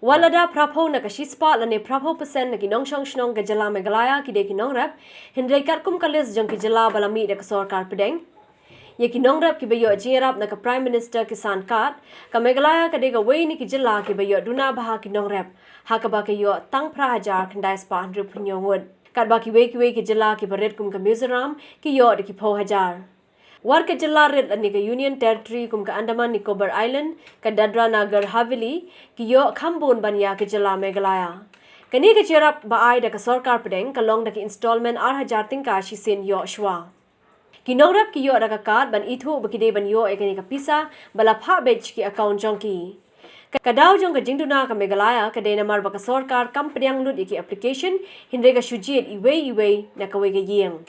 Walada prapo na kashispa lane prapo persen na nongshongshnong ke jylla Meghalaya kidei Nongrep hynrei katkum kalis jong jylla balami de sorkar pdeng. Ye Nongrep kibayo Jingiarap na Prime Minister Kisan Card ka Meghalaya kadei kawei ni jylla kibayo duna baha Nongrep ha kaba kayo Tang hajar kadei spa ngut. Katba kiwei jylla kibaret kum ka Mizoram kiyo de kipo hajar. War ke jylla red ani ke Union Territory kum ka Andaman Nicobar Island ka dadra nagar Haveli kiyo khambon banya ke jylla Meghalaya. Kani ke Jingiarap baai da ka sorkar pdeng kalong da ki installment hajar tingka shisin yo shwa. Nongrep kiyo da ka card ban ithu bakide ban yo ekani ka pisa bala pha bech ki account jongki. Kadau jong ka jingduna ka Meghalaya kadei namar ba ka sorkar kam pdeng lut iki application hynrei ka shujiet iwei na kawei ka yeng.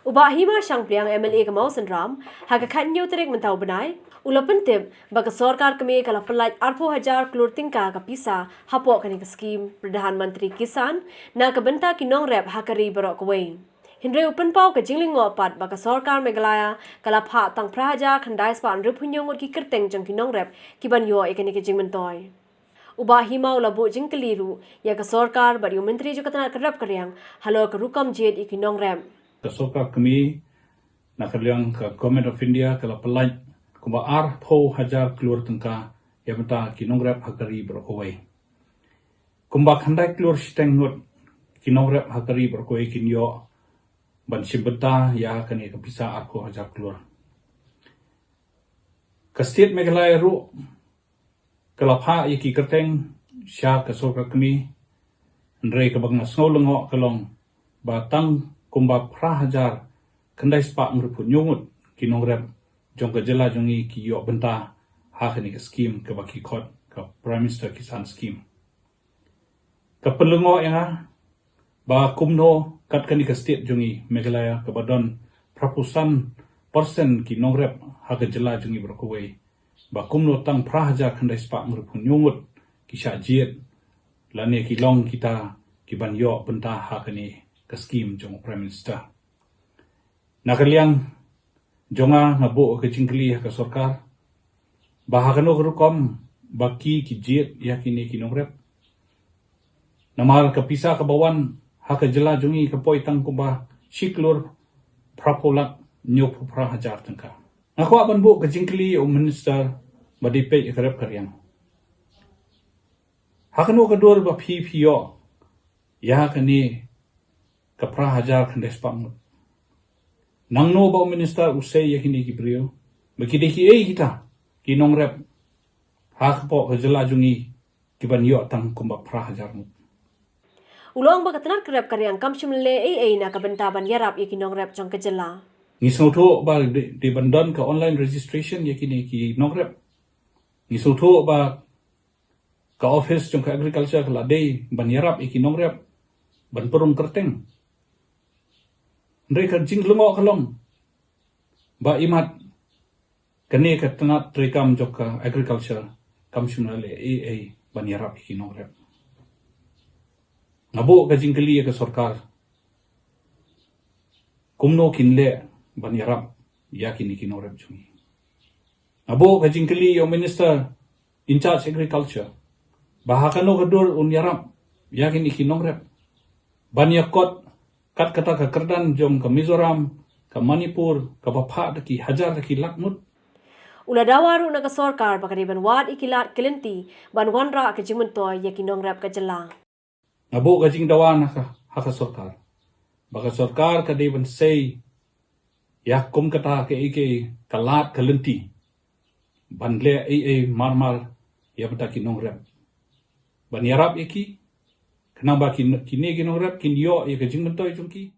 Ubahima sang priang MLA ka Mizoram ha ka khanyo terek mentau benai ulapan tip baka sorkar kami kala pelaj arpo hajar klur tingka ka pisa hapo kani ka scheme Pradhan Mantri Kisan na ka benta Nongrep ha kari barok kawei. Hynrei upan pau ka jinglingo pat baka sorkar Meghalaya kala pha tang prahaja khandai spa rupunyo ngut ki kerteng jong Nongrep kiban yo ekani ka jingmentoi. Ubahima ulabu jingkeliru ya ka sorkar bari menteri jo katana kerap karyang halo ka rukam jet iki Nongrep. Sorkar kami nak kaliang ke Government of India kalau pelaj kumba arpo hajar keluar tengka yang benta Nongrep hakari berkawei. Kumba khandai keluar siteng ngut Nongrep hakari berkawei kinyo ban sibeta ya kani kapisa arpo hajar keluar. Ke state Meghalaya ru kelapha yaki kerteng sya ke sorkar kami hynrei ke bang ngolengok kalong batang kumba prahajar kandai spa ngrupun nyungut Nongrep jong ka jylla jongi ki yo benta ha kani ka scheme ke baki khot ka Prime Minister Kisan scheme ka penlengo yang ba kumno kat kani ka state jongi Meghalaya ka badon prapusan persen Nongrep ha ka jylla jongi berkawei ba kumno tang prahajar kandai spa ngrupun nyungut ki sha jiet lane ki long kita ki ban yo benta ha kani ka scheme jong Prime Minister. Nakaliang jonga ngabo ke jingkli ka sorkar bahakano rukom baki ki jet yakini Nongrep. Namal ka pisa ka bawan ha ka jylla jongi ka poitang kumba siklur prapolak nyop prahajar tangka. Ngako aban bu ke jingkli o minister badipe ikrep karyang. Hakano ka dur ba pio ya kani ka prahajar khandes pang nangno ba minister usai yakini ki brio bakide ki ei kita Nongrep ha po ka jylla jungi kiban yo tang kumba prahajar mu Ulong ba katanar kerap karyang kamshimle ei na ka benta ban yarap yaki Nongrep jong ka jylla. Ngisotho ba di bandon ka online registration yakini ki Nongrep ngisotho ba ka office jong ka agriculture ka ladei ban yarap yaki Nongrep ban perung kerteng mereka jinglungo kalong ba imat kani ka tanat trikam jok ka agriculture kamshunale ban yarap iki Nongrep ngabo ka jingkali ka sorkar kumno kinle ban yarap yakini ki Nongrep jungi ngabo ka jingkali yo minister in charge agriculture bahakano kadur yarap yakini ki Nongrep ban yakot kat kata ka kerdan jom ka Mizoram ka Manipur ka bapha daki hajar daki lakmut Uladawaru na ka sorkar bakariban wad ikilat kelenti ban wanra ka jimuntoy yaki Nongrep ka jylla. ngabo ka jingdawan ha ka sorkar baka sorkar ka deban say yakum kata ke ike kalat kelenti banle marmar ya betaki Nongrep ban yarap iki kenapa kini Nongrep kin yo ya ka jingmentoy jungki